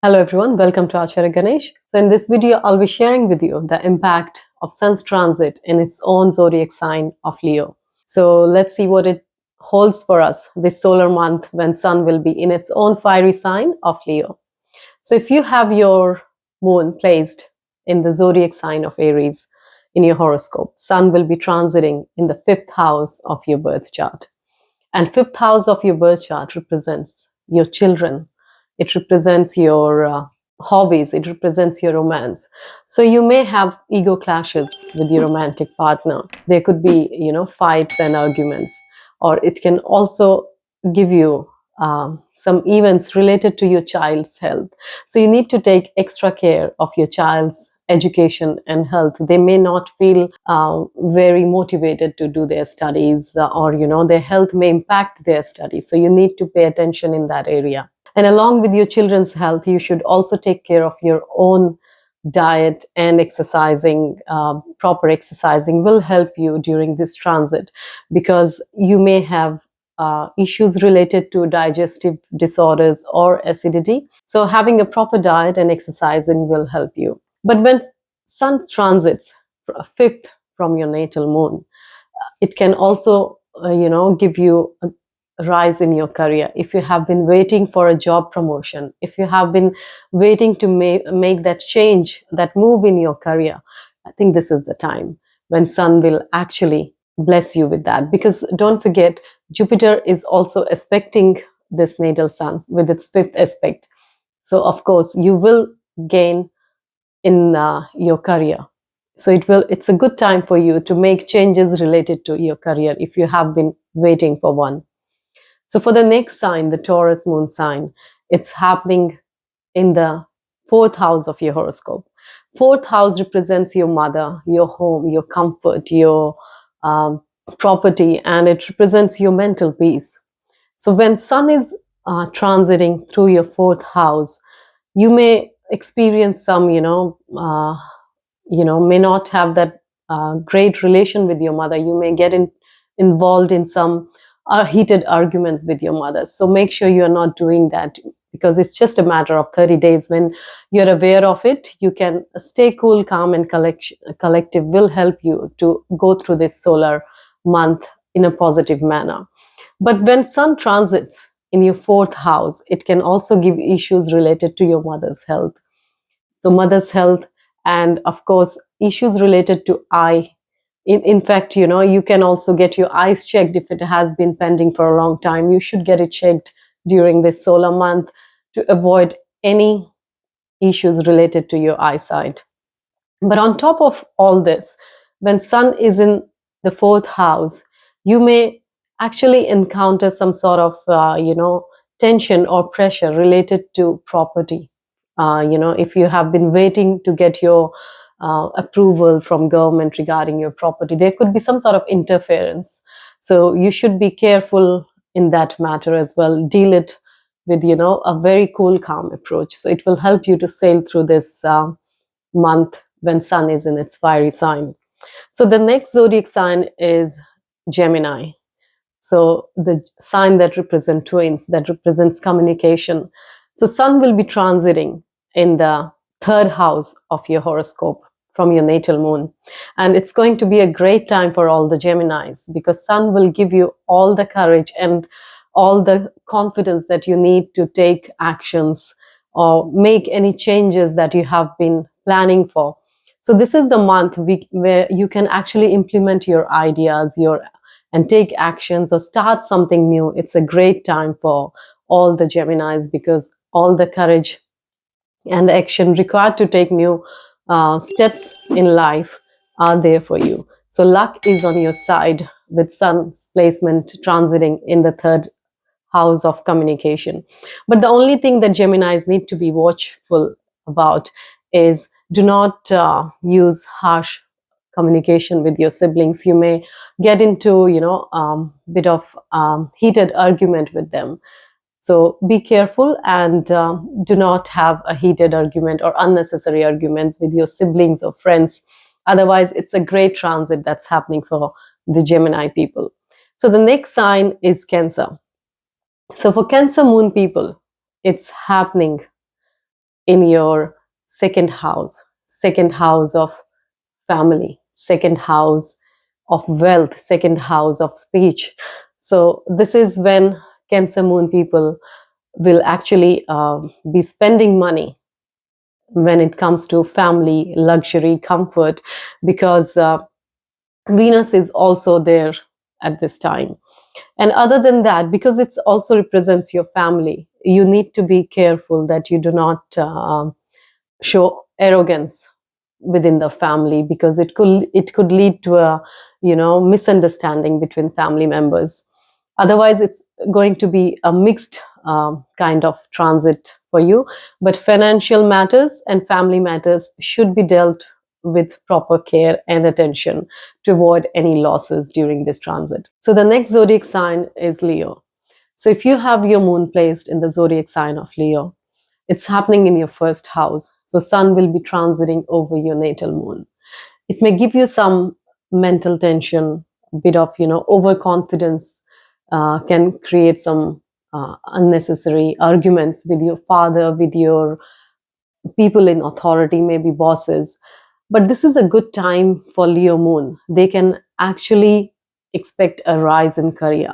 Hello everyone, welcome to Acharya Ganesh. So in this video, I'll be sharing with you the impact of Sun's transit in its own zodiac sign of Leo. So let's see what it holds for us this solar month when Sun will be in its own fiery sign of Leo. So if you have your moon placed in the zodiac sign of Aries in your horoscope, Sun will be transiting in the 5th house of your birth chart. And 5th house of your birth chart represents your children. It represents your hobbies. It represents your romance. So you may have ego clashes with your romantic partner. There could be, fights and arguments. Or it can also give you some events related to your child's health. So you need to take extra care of your child's education and health. They may not feel very motivated to do their studies, or their health may impact their studies. So you need to pay attention in that area. And along with your children's health, you should also take care of your own diet and exercising. Proper exercising will help you during this transit, because you may have issues related to digestive disorders or acidity. So having a proper diet and exercising will help you. But when Sun transits 5th from your natal moon, it can also, give you a rise in your career. If you have been waiting for a job promotion, if you have been waiting to make that change, that move in your career, I think this is the time when Sun will actually bless you with that. Because don't forget, Jupiter is also aspecting this natal Sun with its 5th aspect. So of course you will gain in your career. So it's a good time for you to make changes related to your career if you have been waiting for one. So for the next sign, the Taurus moon sign, it's happening in the 4th house of your horoscope. 4th house represents your mother, your home, your comfort, your property, and it represents your mental peace. So when Sun is transiting through your 4th house, you may experience some, may not have that great relation with your mother. You may get involved in some heated arguments with your mother. So make sure you are not doing that, because it's just a matter of 30 days. When you're aware of it, you can stay cool, calm, and collective will help you to go through this solar month in a positive manner. But when Sun transits in your 4th house, it can also give issues related to your mother's health. So mother's health, and of course issues related to eye. In fact, you can also get your eyes checked if it has been pending for a long time. You should get it checked during this solar month to avoid any issues related to your eyesight. But on top of all this, when Sun is in the 4th house, you may actually encounter some sort of, tension or pressure related to property. If you have been waiting to get your approval from government regarding your property, there could be some sort of interference. So you should be careful in that matter as well. Deal it with, a very cool, calm approach. So it will help you to sail through this month when Sun is in its fiery sign. So the next zodiac sign is Gemini. So the sign that represents twins, that represents communication. So Sun will be transiting in the 3rd house of your horoscope from your natal moon. And it's going to be a great time for all the Geminis, because Sun will give you all the courage and all the confidence that you need to take actions or make any changes that you have been planning for. So this is the month where you can actually implement your ideas, and take actions or start something new. It's a great time for all the Geminis, because all the courage and action required to take new steps in life are there for you. So luck is on your side with Sun's placement transiting in the 3rd house of communication. But the only thing that Geminis need to be watchful about is do not use harsh communication with your siblings. You may get into, bit of heated argument with them. So be careful and do not have a heated argument or unnecessary arguments with your siblings or friends. Otherwise, it's a great transit that's happening for the Gemini people. So the next sign is Cancer. So for Cancer moon people, it's happening in your second house of family, second house of wealth, second house of speech. So this is when Cancer moon people will actually be spending money when it comes to family, luxury, comfort, because Venus is also there at this time. And other than that, because it also represents your family, you need to be careful that you do not show arrogance within the family, because it could lead to a misunderstanding between family members. Otherwise, it's going to be a mixed kind of transit for you. But financial matters and family matters should be dealt with proper care and attention to avoid any losses during this transit. So the next zodiac sign is Leo. So if you have your moon placed in the zodiac sign of Leo, it's happening in your first house. So Sun will be transiting over your natal moon. It may give you some mental tension, a bit of overconfidence, can create some unnecessary arguments with your father, with your people in authority, maybe bosses. But this is a good time for Leo moon. They can actually expect a rise in career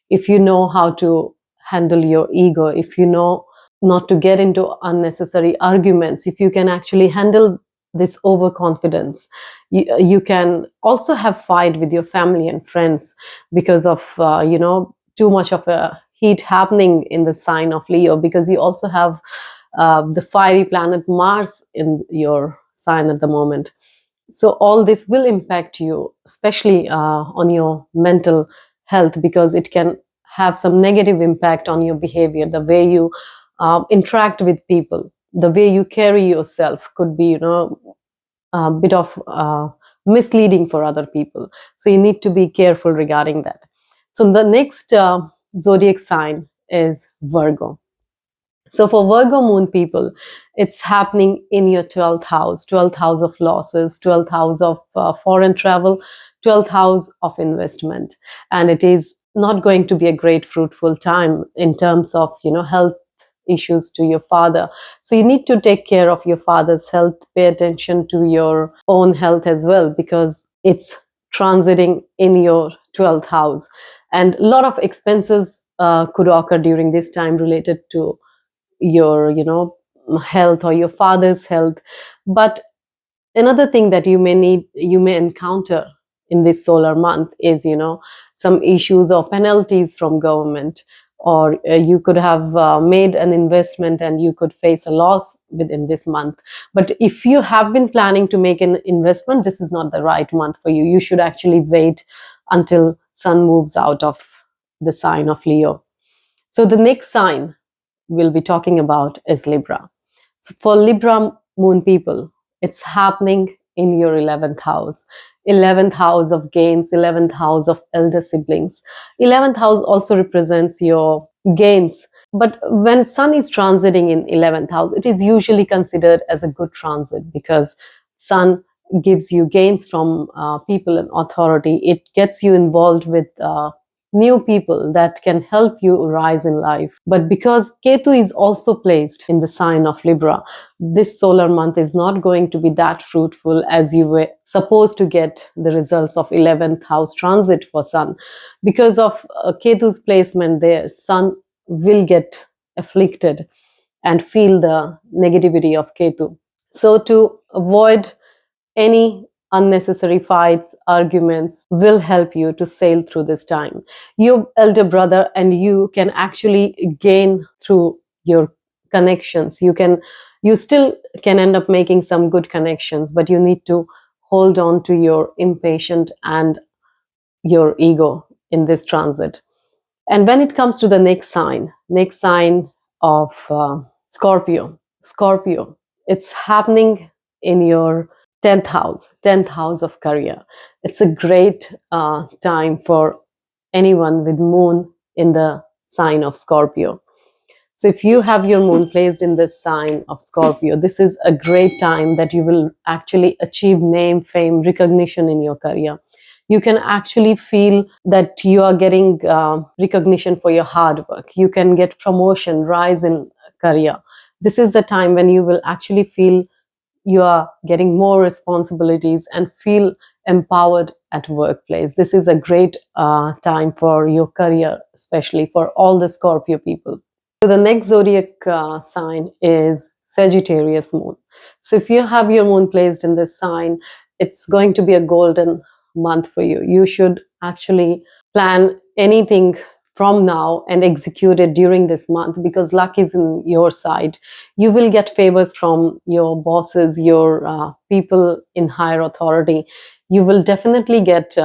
if you know how to handle your ego, if you know not to get into unnecessary arguments, if you can actually handle this overconfidence. You can also have fight with your family and friends because of too much of a heat happening in the sign of Leo, because you also have the fiery planet Mars in your sign at the moment. So all this will impact you, especially on your mental health, because it can have some negative impact on your behavior. The way you interact with people, the way you carry yourself could be a bit of misleading for other people. So you need to be careful regarding that. So the next zodiac sign is Virgo. So for Virgo moon people, it's happening in your 12th house of losses, 12th house of foreign travel, 12th house of investment. And it is not going to be a great fruitful time in terms of, health issues to your father. So you need to take care of your father's health, pay attention to your own health as well, because it's transiting in your 12th house. And a lot of expenses could occur during this time related to your health or your father's health. But another thing that you may encounter in this solar month is some issues or penalties from government, or you could have made an investment and you could face a loss within this month. But if you have been planning to make an investment, this is not the right month for you. You should actually wait until Sun moves out of the sign of Leo. So the next sign we'll be talking about is Libra. So for Libra moon people, it's happening in your 11th house. 11th house of gains, 11th house of elder siblings. 11th house also represents your gains. But when Sun is transiting in 11th house, it is usually considered as a good transit, because Sun gives you gains from people in authority. It gets you involved with new people that can help you rise in life. But because Ketu is also placed in the sign of Libra, this solar month is not going to be that fruitful as you were supposed to get the results of 11th house transit for Sun. Because of Ketu's placement there, Sun will get afflicted and feel the negativity of Ketu. So to avoid any unnecessary fights, arguments will help you to sail through this time. Your elder brother and you can actually gain through your connections. You still can end up making some good connections, but you need to hold on to your impatient and your ego in this transit. And when it comes to the next sign of Scorpio, it's happening in your 10th house of career. It's a great time for anyone with moon in the sign of Scorpio. So if you have your moon placed in this sign of Scorpio, this is a great time that you will actually achieve name, fame, recognition in your career. You can actually feel that you are getting recognition for your hard work. You can get promotion, rise in career. This is the time when you will actually feel you are getting more responsibilities and feel empowered at workplace. This is a great time for your career, especially for all the Scorpio people. So the next zodiac sign is Sagittarius moon. So if you have your moon placed in this sign, it's going to be a golden month for you. You should actually plan anything from now and execute it during this month, because luck is in your side. You will get favors from your bosses, your people in higher authority. You will definitely get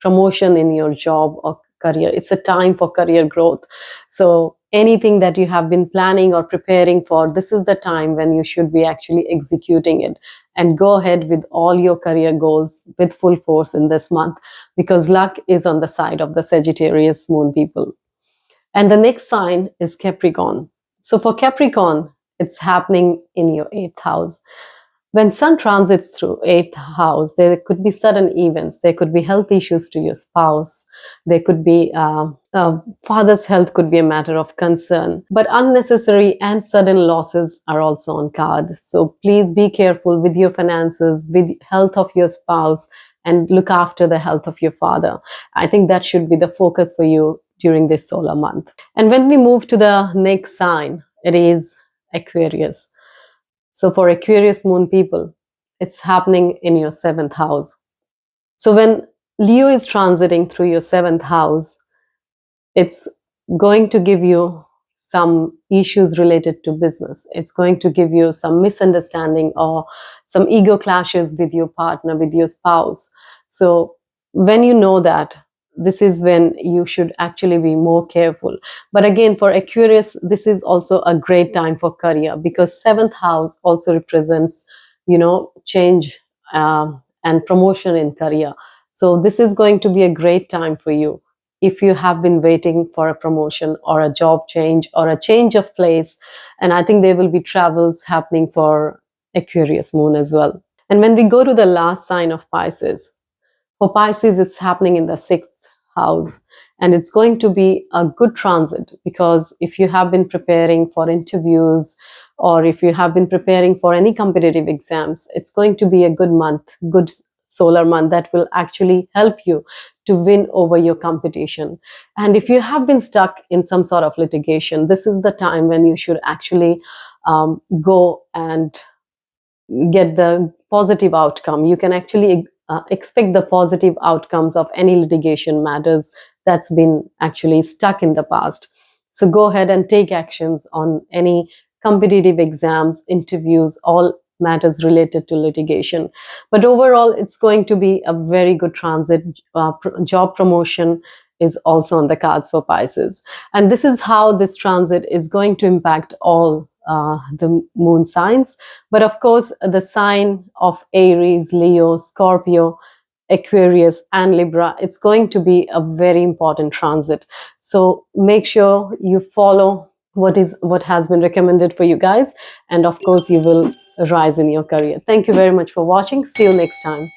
promotion in your job or career. It's a time for career growth. So anything that you have been planning or preparing for, this is the time when you should be actually executing it, and go ahead with all your career goals with full force in this month, because luck is on the side of the Sagittarius moon people. And the next sign is Capricorn. So for Capricorn, it's happening in your 8th house. When sun transits through 8th house, there could be sudden events. There could be health issues to your spouse. There could be father's health could be a matter of concern. But unnecessary and sudden losses are also on card. So please be careful with your finances, with health of your spouse, and look after the health of your father. I think that should be the focus for you during this solar month. And when we move to the next sign, it is Aquarius. So for Aquarius moon people, it's happening in your 7th house. So when Leo is transiting through your 7th house, it's going to give you some issues related to business. It's going to give you some misunderstanding or some ego clashes with your partner, with your spouse. So when you know that, this is when you should actually be more careful. But again, for Aquarius, this is also a great time for career, because 7th house also represents, change and promotion in career. So this is going to be a great time for you if you have been waiting for a promotion or a job change or a change of place. And I think there will be travels happening for Aquarius moon as well. And when we go to the last sign of Pisces, for Pisces, it's happening in the 6th house, and it's going to be a good transit, because if you have been preparing for interviews, or if you have been preparing for any competitive exams, it's going to be a good month, good solar month that will actually help you to win over your competition. And if you have been stuck in some sort of litigation, this is the time when you should actually go and get the positive outcome. You can actually expect the positive outcomes of any litigation matters that's been actually stuck in the past. So go ahead and take actions on any competitive exams, interviews, all matters related to litigation. But overall, it's going to be a very good transit. Job promotion is also on the cards for Pisces. And this is how this transit is going to impact all the moon signs. But of course, the sign of Aries, Leo, Scorpio, Aquarius, and Libra, it's going to be a very important transit. So make sure you follow what has been recommended for you guys, and of course you will rise in your career. Thank you very much for watching. See you next time.